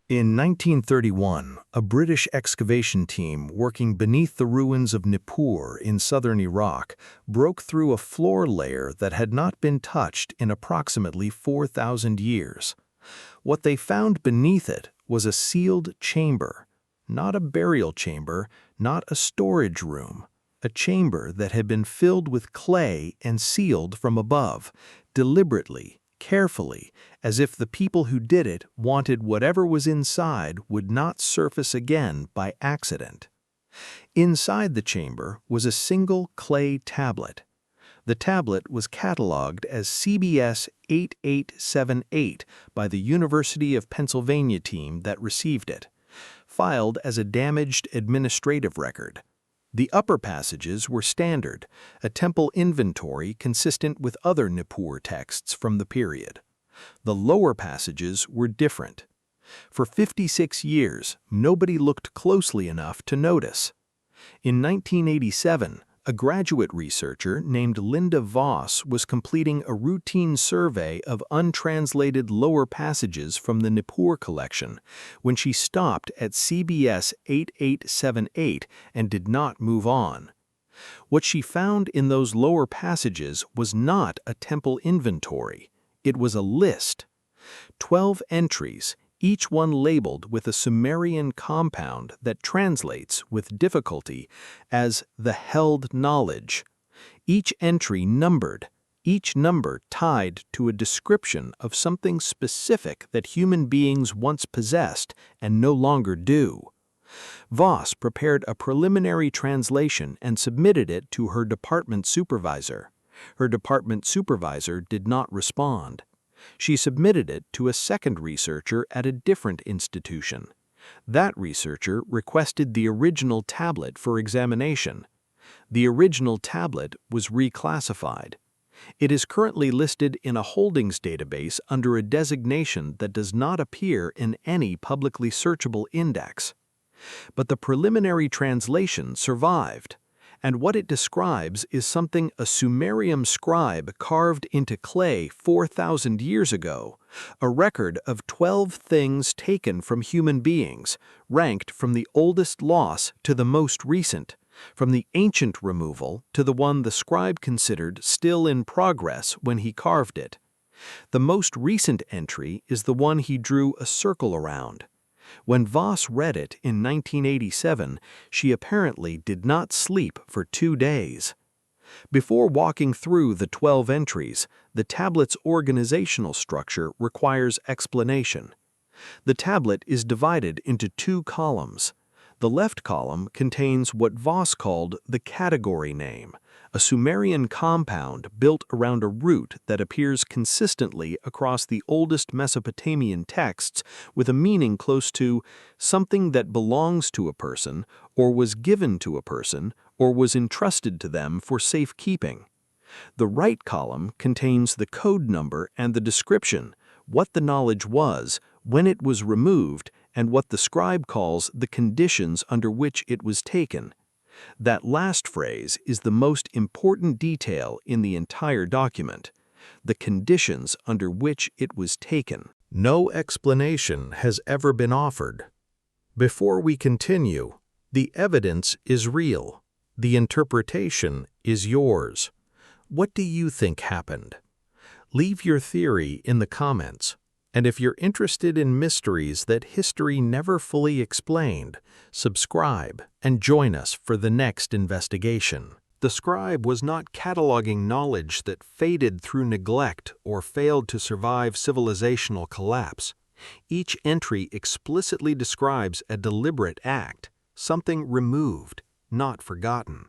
In 1931, a British excavation team working beneath the ruins of Nippur in southern Iraq broke through a floor layer that had not been touched in approximately 4,000 years. What they found beneath it was a sealed chamber, not a burial chamber, not a storage room, a chamber that had been filled with clay and sealed from above, deliberately, carefully, as if the people who did it wanted whatever was inside would not surface again by accident. Inside the chamber was a single clay tablet. The tablet was catalogued as CBS 8878 by the University of Pennsylvania team that received it, filed as a damaged administrative record. The upper passages were standard, a temple inventory consistent with other Nippur texts from the period. The lower passages were different. For 56 years, nobody looked closely enough to notice. In 1987, a graduate researcher named Linda Voss was completing a routine survey of untranslated lower passages from the Nippur collection when she stopped at CBS 8878 and did not move on. What she found in those lower passages was not a temple inventory. It was a list. 12 entries, each one labeled with a Sumerian compound that translates with difficulty as the held knowledge. Each entry numbered, each number tied to a description of something specific that human beings once possessed and no longer do. Voss prepared a preliminary translation and submitted it to her department supervisor. Her department supervisor did not respond. She submitted it to a second researcher at a different institution. That researcher requested the original tablet for examination. The original tablet was reclassified. It is currently listed in a holdings database under a designation that does not appear in any publicly searchable index. But the preliminary translation survived, and what it describes is something a Sumerian scribe carved into clay 4,000 years ago, a record of 12 things taken from human beings, ranked from the oldest loss to the most recent, from the ancient removal to the one the scribe considered still in progress when he carved it. The most recent entry is the one he drew a circle around. When Voss read it in 1987, she apparently did not sleep for 2 days. Before walking through the 12 entries, the tablet's organizational structure requires explanation. The tablet is divided into 2 columns. The left column contains what Voss called the category name, a Sumerian compound built around a root that appears consistently across the oldest Mesopotamian texts with a meaning close to something that belongs to a person, or was given to a person, or was entrusted to them for safekeeping. The right column contains the code number and the description, what the knowledge was, when it was removed, and what the scribe calls the conditions under which it was taken. That last phrase is the most important detail in the entire document, the conditions under which it was taken. No explanation has ever been offered. Before we continue, the evidence is real. The interpretation is yours. What do you think happened? Leave your theory in the comments. And if you're interested in mysteries that history never fully explained, subscribe and join us for the next investigation. The scribe was not cataloging knowledge that faded through neglect or failed to survive civilizational collapse. Each entry explicitly describes a deliberate act, something removed, not forgotten.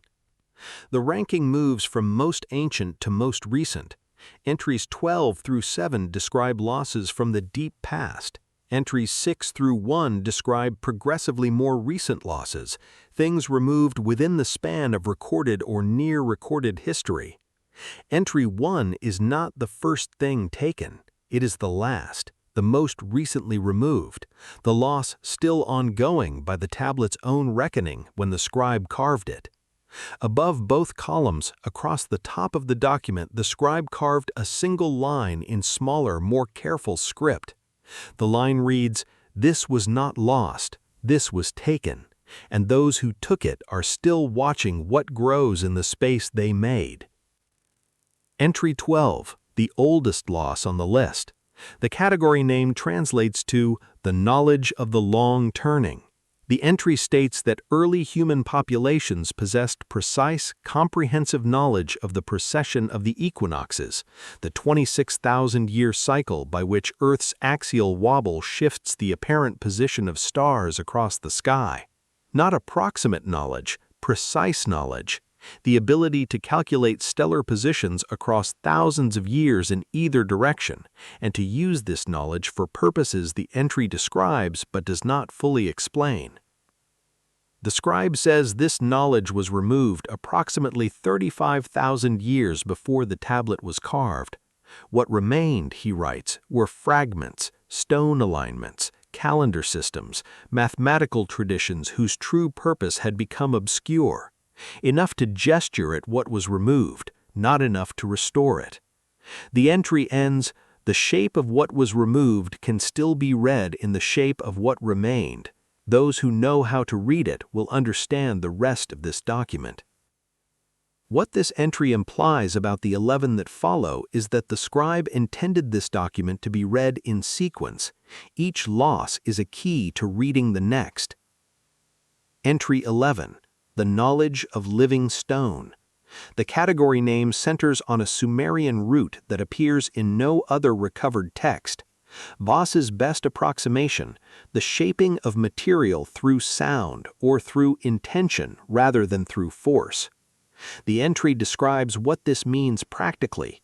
The ranking moves from most ancient to most recent. Entries 12 through 7 describe losses from the deep past. Entries 6 through 1 describe progressively more recent losses, things removed within the span of recorded or near-recorded history. Entry 1 is not the first thing taken. It is the last, the most recently removed, the loss still ongoing by the tablet's own reckoning when the scribe carved it. Above both columns, across the top of the document, the scribe carved a single line in smaller, more careful script. The line reads, This was not lost, this was taken, and those who took it are still watching what grows in the space they made. Entry 12, the oldest loss on the list. The category name translates to the knowledge of the long turning. The entry states that early human populations possessed precise, comprehensive knowledge of the precession of the equinoxes, the 26,000-year cycle by which Earth's axial wobble shifts the apparent position of stars across the sky. Not approximate knowledge, precise knowledge. The ability to calculate stellar positions across thousands of years in either direction, and to use this knowledge for purposes the entry describes but does not fully explain. The scribe says this knowledge was removed approximately 35,000 years before the tablet was carved. What remained, he writes, were fragments, stone alignments, calendar systems, mathematical traditions whose true purpose had become obscure. Enough to gesture at what was removed, not enough to restore it. The entry ends, "The shape of what was removed can still be read in the shape of what remained. Those who know how to read it will understand the rest of this document." What this entry implies about the 11 that follow is that the scribe intended this document to be read in sequence. Each loss is a key to reading the next. Entry 11. The knowledge of living stone. The category name centers on a Sumerian root that appears in no other recovered text. Voss's best approximation, the shaping of material through sound or through intention rather than through force. The entry describes what this means practically.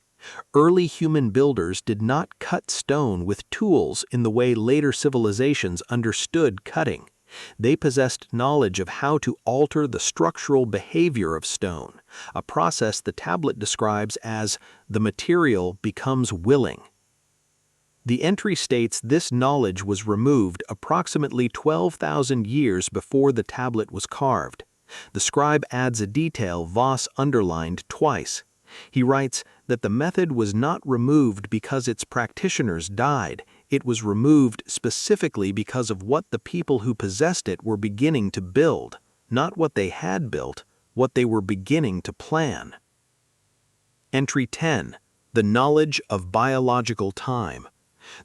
Early human builders did not cut stone with tools in the way later civilizations understood cutting. They possessed knowledge of how to alter the structural behavior of stone, a process the tablet describes as the material becomes willing. The entry states this knowledge was removed approximately 12,000 years before the tablet was carved. The scribe adds a detail Voss underlined twice. He writes that the method was not removed because its practitioners died. It was removed specifically because of what the people who possessed it were beginning to build, not what they had built, what they were beginning to plan. Entry 10. The knowledge of biological time.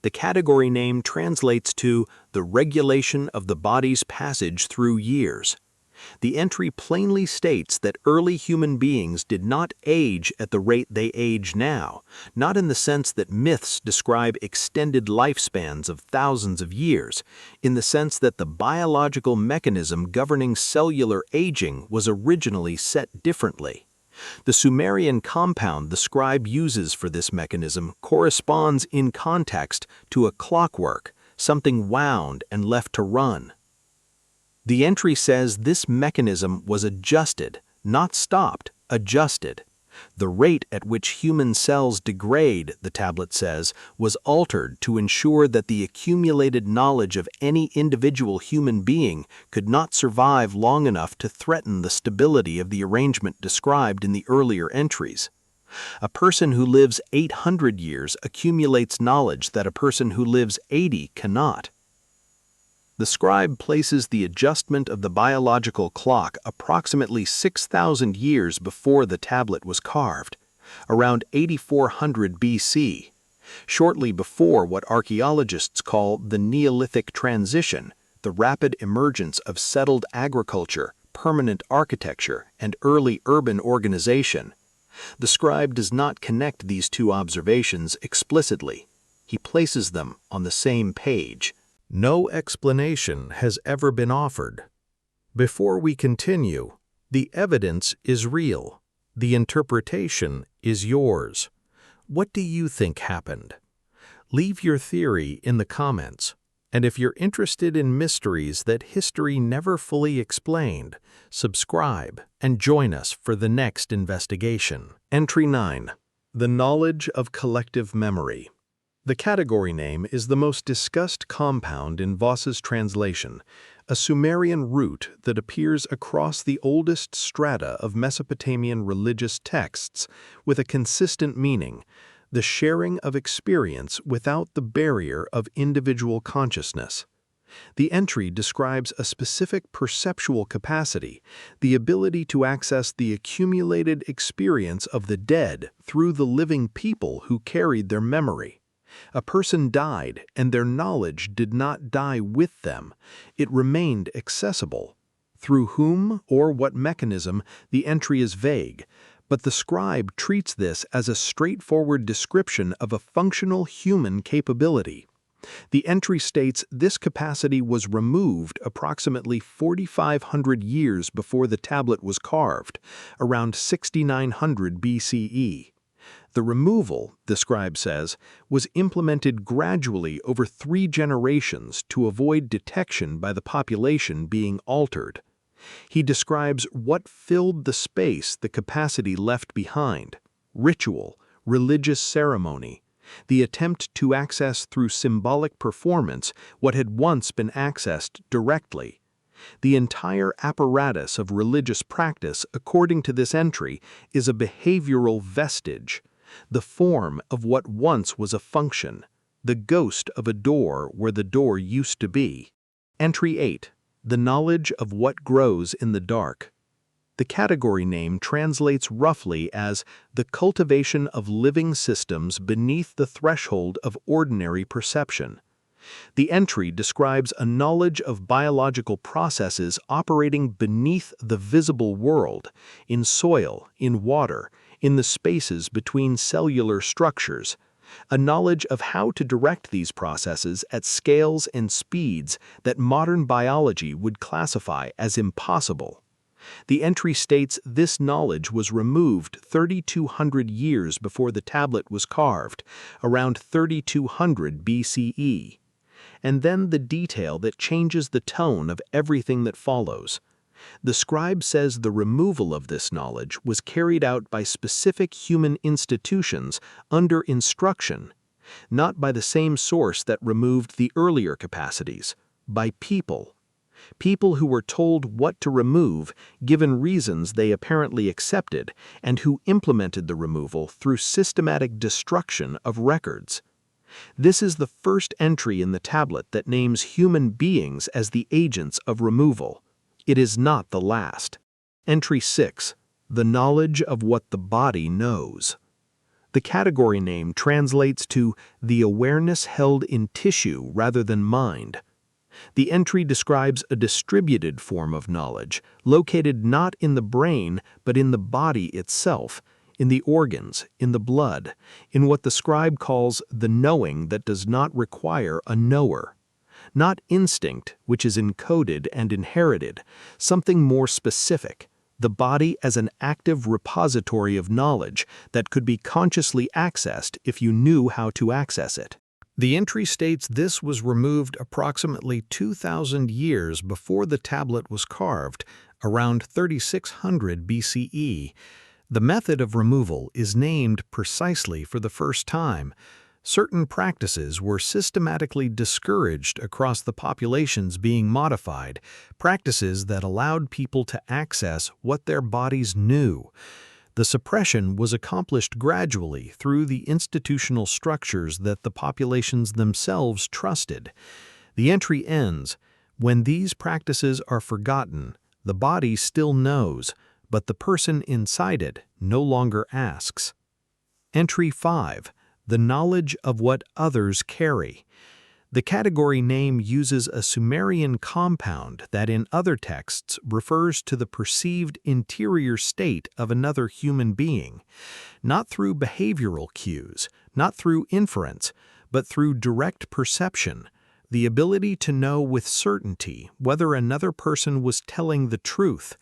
The category name translates to the regulation of the body's passage through years. The entry plainly states that early human beings did not age at the rate they age now, not in the sense that myths describe extended lifespans of thousands of years, in the sense that the biological mechanism governing cellular aging was originally set differently. The Sumerian compound the scribe uses for this mechanism corresponds in context to a clockwork, something wound and left to run. The entry says this mechanism was adjusted, not stopped, adjusted. The rate at which human cells degrade, the tablet says, was altered to ensure that the accumulated knowledge of any individual human being could not survive long enough to threaten the stability of the arrangement described in the earlier entries. A person who lives 800 years accumulates knowledge that a person who lives 80 cannot. The scribe places the adjustment of the biological clock approximately 6,000 years before the tablet was carved, around 8400 BC, shortly before what archaeologists call the Neolithic transition, the rapid emergence of settled agriculture, permanent architecture, and early urban organization. The scribe does not connect these two observations explicitly. He places them on the same page. No explanation has ever been offered. Before we continue, the evidence is real. The interpretation is yours. What do you think happened? Leave your theory in the comments. And if you're interested in mysteries that history never fully explained, subscribe and join us for the next investigation. Entry 9. The knowledge of collective memory. The category name is the most discussed compound in Voss's translation, a Sumerian root that appears across the oldest strata of Mesopotamian religious texts with a consistent meaning, the sharing of experience without the barrier of individual consciousness. The entry describes a specific perceptual capacity, the ability to access the accumulated experience of the dead through the living people who carried their memory. A person died, and their knowledge did not die with them. It remained accessible. Through whom or what mechanism, the entry is vague, but the scribe treats this as a straightforward description of a functional human capability. The entry states this capacity was removed approximately 4,500 years before the tablet was carved, around 6,900 BCE. The removal, the scribe says, was implemented gradually over 3 generations to avoid detection by the population being altered. He describes what filled the space the capacity left behind: ritual, religious ceremony, the attempt to access through symbolic performance what had once been accessed directly. The entire apparatus of religious practice, according to this entry, is a behavioral vestige, the form of what once was a function, the ghost of a door where the door used to be. Entry 8. The knowledge of what grows in the dark. The category name translates roughly as the cultivation of living systems beneath the threshold of ordinary perception. The entry describes a knowledge of biological processes operating beneath the visible world, in soil, in water, in the spaces between cellular structures, a knowledge of how to direct these processes at scales and speeds that modern biology would classify as impossible. The entry states this knowledge was removed 3,200 years before the tablet was carved, around 3,200 BCE. And then the detail that changes the tone of everything that follows. The scribe says the removal of this knowledge was carried out by specific human institutions under instruction, not by the same source that removed the earlier capacities, by people. People who were told what to remove, given reasons they apparently accepted, and who implemented the removal through systematic destruction of records. This is the first entry in the tablet that names human beings as the agents of removal. It is not the last. Entry 6. The knowledge of what the body knows. The category name translates to the awareness held in tissue rather than mind. The entry describes a distributed form of knowledge, located not in the brain but in the body itself, in the organs, in the blood, in what the scribe calls the knowing that does not require a knower. Not instinct, which is encoded and inherited, something more specific, the body as an active repository of knowledge that could be consciously accessed if you knew how to access it. The entry states this was removed approximately 2,000 years before the tablet was carved, around 3,600 BCE. The method of removal is named precisely for the first time. Certain practices were systematically discouraged across the populations being modified, practices that allowed people to access what their bodies knew. The suppression was accomplished gradually through the institutional structures that the populations themselves trusted. The entry ends, when these practices are forgotten, the body still knows, but the person inside it no longer asks. Entry 5. The knowledge of what others carry. The category name uses a Sumerian compound that in other texts refers to the perceived interior state of another human being, not through behavioral cues, not through inference, but through direct perception, the ability to know with certainty whether another person was telling the truth.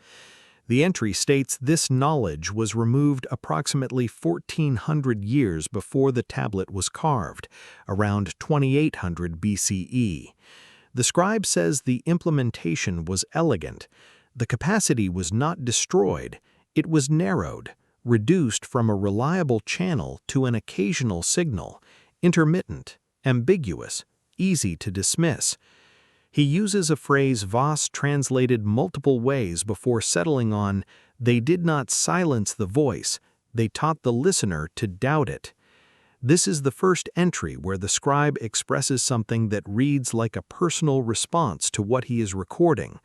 The entry states this knowledge was removed approximately 1,400 years before the tablet was carved, around 2,800 BCE. The scribe says the implementation was elegant. The capacity was not destroyed, it was narrowed, reduced from a reliable channel to an occasional signal, intermittent, ambiguous, easy to dismiss. He uses a phrase Voss translated multiple ways before settling on, "They did not silence the voice, they taught the listener to doubt it." This is the first entry where the scribe expresses something that reads like a personal response to what he is recording.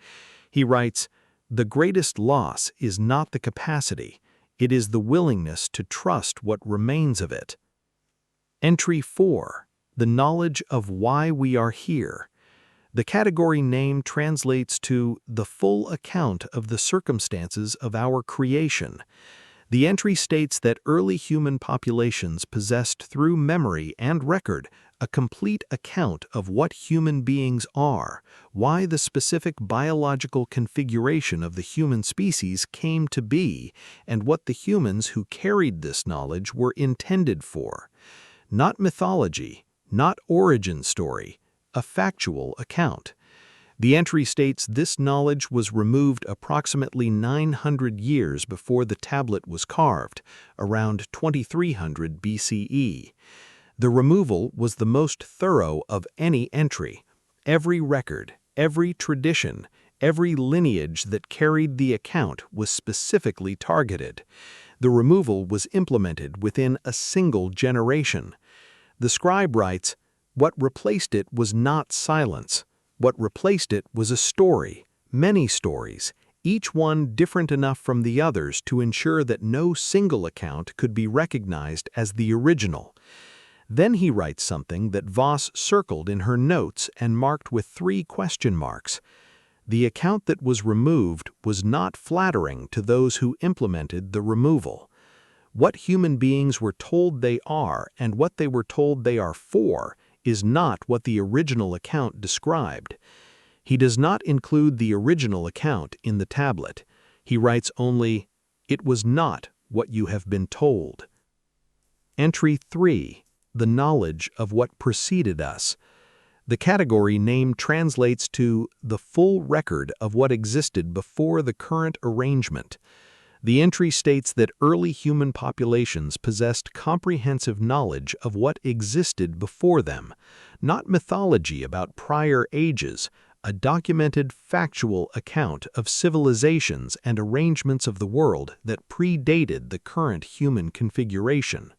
He writes, "The greatest loss is not the capacity, it is the willingness to trust what remains of it." Entry 4. The knowledge of why we are here. The category name translates to the full account of the circumstances of our creation. The entry states that early human populations possessed through memory and record a complete account of what human beings are, why the specific biological configuration of the human species came to be, and what the humans who carried this knowledge were intended for. Not mythology, not origin story, a factual account. The entry states this knowledge was removed approximately 900 years before the tablet was carved, around 2300 BCE. The removal was the most thorough of any entry. Every record, every tradition, every lineage that carried the account was specifically targeted. The removal was implemented within a single generation. The scribe writes, "What replaced it was not silence. What replaced it was a story, many stories, each one different enough from the others to ensure that no single account could be recognized as the original." Then he writes something that Voss circled in her notes and marked with 3 question marks. The account that was removed was not flattering to those who implemented the removal. What human beings were told they are and what they were told they are for is not what the original account described. He does not include the original account in the tablet. He writes only, "It was not what you have been told." Entry 3. The knowledge of what preceded us. The category name translates to the full record of what existed before the current arrangement. The entry states that early human populations possessed comprehensive knowledge of what existed before them, not mythology about prior ages, a documented factual account of civilizations and arrangements of the world that predated the current human configuration.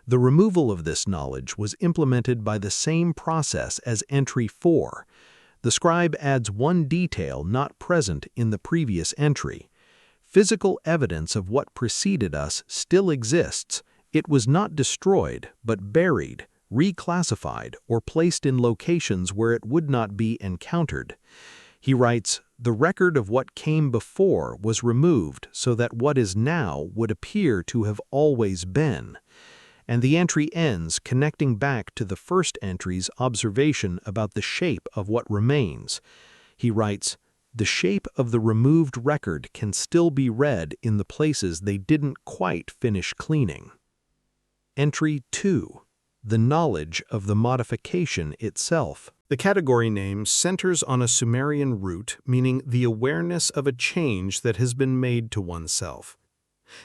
The removal of this knowledge was implemented by the same process as entry 4. The scribe adds one detail not present in the previous entry. Physical evidence of what preceded us still exists. It was not destroyed, but buried, reclassified, or placed in locations where it would not be encountered. He writes, "The record of what came before was removed so that what is now would appear to have always been." And the entry ends connecting back to the first entry's observation about the shape of what remains. He writes, "The shape of the removed record can still be read in the places they didn't quite finish cleaning." Entry 2. The knowledge of the modification itself. The category name centers on a Sumerian root meaning the awareness of a change that has been made to oneself.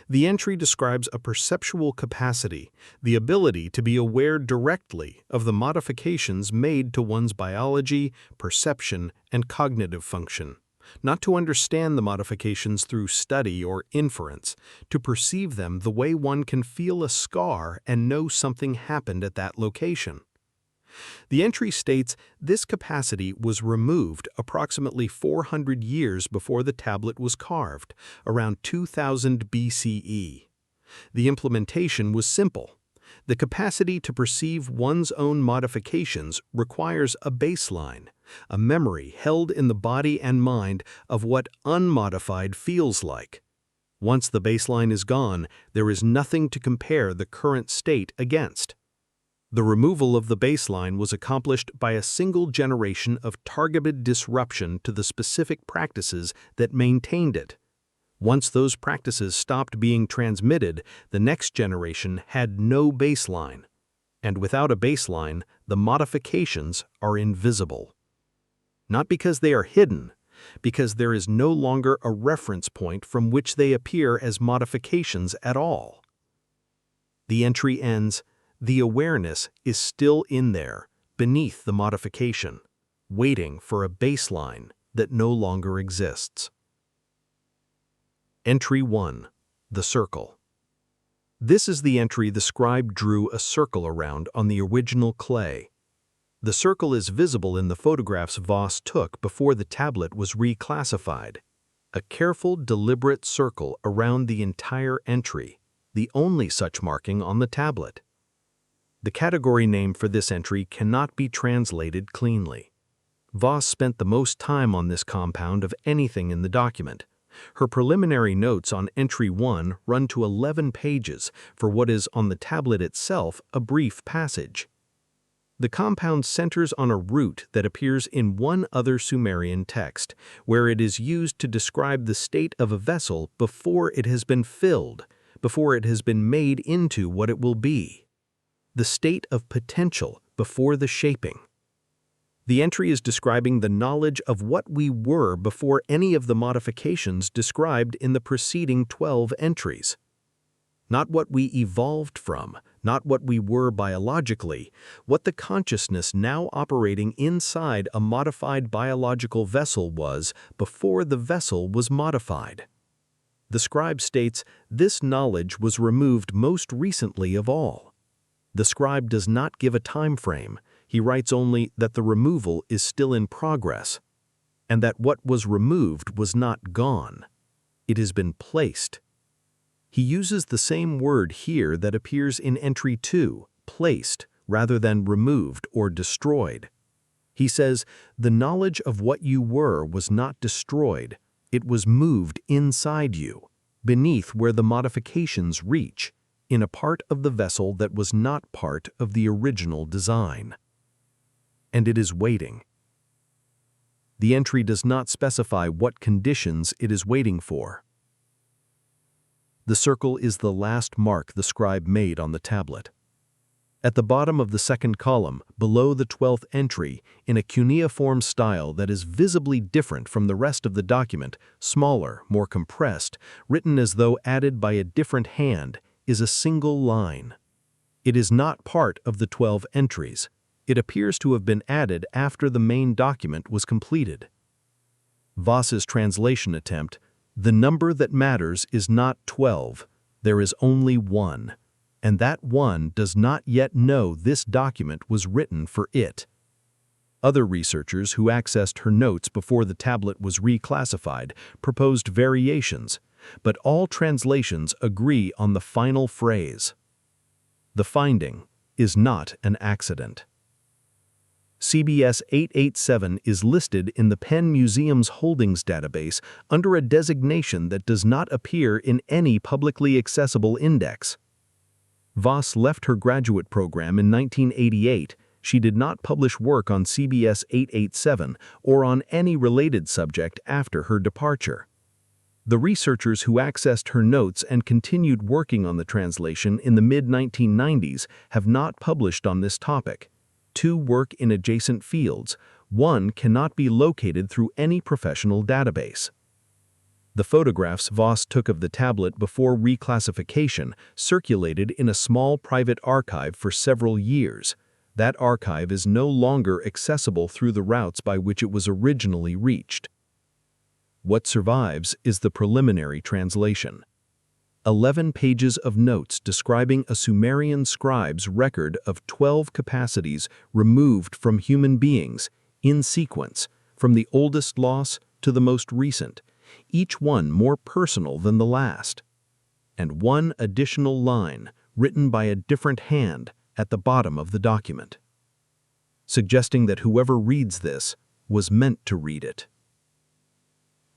The entry describes a perceptual capacity, the ability to be aware directly of the modifications made to one's biology, perception, and cognitive function. Not to understand the modifications through study or inference, to perceive them the way one can feel a scar and know something happened at that location. The entry states this capacity was removed approximately 400 years before the tablet was carved, around 2000 BCE. The implementation was simple. The capacity to perceive one's own modifications requires a baseline, a memory held in the body and mind of what unmodified feels like. Once the baseline is gone, there is nothing to compare the current state against. The removal of the baseline was accomplished by a single generation of targeted disruption to the specific practices that maintained it. Once those practices stopped being transmitted, the next generation had no baseline. And without a baseline, the modifications are invisible. Not because they are hidden, because there is no longer a reference point from which they appear as modifications at all. The entry ends, "The awareness is still in there, beneath the modification, waiting for a baseline that no longer exists." Entry 1. The circle. This is the entry the scribe drew a circle around on the original clay. The circle is visible in the photographs Voss took before the tablet was reclassified. A careful, deliberate circle around the entire entry, the only such marking on the tablet. The category name for this entry cannot be translated cleanly. Voss spent the most time on this compound of anything in the document. Her preliminary notes on entry 1 run to 11 pages for what is on the tablet itself a brief passage. The compound centers on a root that appears in one other Sumerian text, where it is used to describe the state of a vessel before it has been filled, before it has been made into what it will be. The state of potential before the shaping. The entry is describing the knowledge of what we were before any of the modifications described in the preceding 12 entries. Not what we evolved from, not what we were biologically, what the consciousness now operating inside a modified biological vessel was before the vessel was modified. The scribe states this knowledge was removed most recently of all. The scribe does not give a time frame. He writes only that the removal is still in progress, and that what was removed was not gone. It has been placed. He uses the same word here that appears in entry 2, placed, rather than removed or destroyed. He says, the knowledge of what you were was not destroyed. It was moved inside you, beneath where the modifications reach, in a part of the vessel that was not part of the original design. And it is waiting. The entry does not specify what conditions it is waiting for. The circle is the last mark the scribe made on the tablet. At the bottom of the second column, below the 12th entry, in a cuneiform style that is visibly different from the rest of the document, smaller, more compressed, written as though added by a different hand, is a single line. It is not part of the 12 entries. It appears to have been added after the main document was completed. Voss's translation attempt, the number that matters is not 12, there is only 1, and that 1 does not yet know this document was written for it. Other researchers who accessed her notes before the tablet was reclassified proposed variations, but all translations agree on the final phrase. The finding is not an accident. CBS 887 is listed in the Penn Museum's holdings database under a designation that does not appear in any publicly accessible index. Voss left her graduate program in 1988. She did not publish work on CBS 887 or on any related subject after her departure. The researchers who accessed her notes and continued working on the translation in the mid-1990s have not published on this topic. 2 work in adjacent fields. 1 cannot be located through any professional database. The photographs Voss took of the tablet before reclassification circulated in a small private archive for several years. That archive is no longer accessible through the routes by which it was originally reached. What survives is the preliminary translation. 11 pages of notes describing a Sumerian scribe's record of 12 capacities removed from human beings, in sequence, from the oldest loss to the most recent, each one more personal than the last. And 1 additional line, written by a different hand, at the bottom of the document, suggesting that whoever reads this was meant to read it.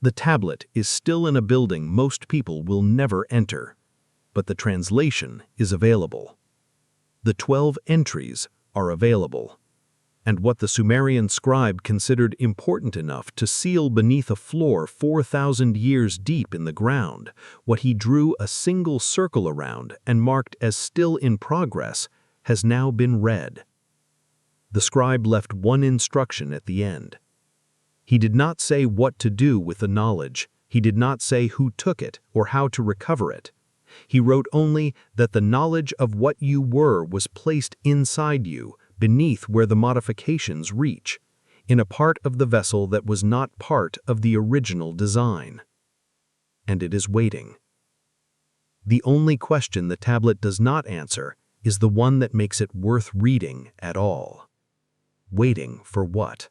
The tablet is still in a building most people will never enter, but the translation is available. The 12 entries are available, and what the Sumerian scribe considered important enough to seal beneath a floor 4,000 years deep in the ground, what he drew a single circle around and marked as still in progress, has now been read. The scribe left 1 instruction at the end. He did not say what to do with the knowledge. He did not say who took it or how to recover it. He wrote only that the knowledge of what you were was placed inside you, beneath where the modifications reach, in a part of the vessel that was not part of the original design. And it is waiting. The only question the tablet does not answer is the one that makes it worth reading at all. Waiting for what?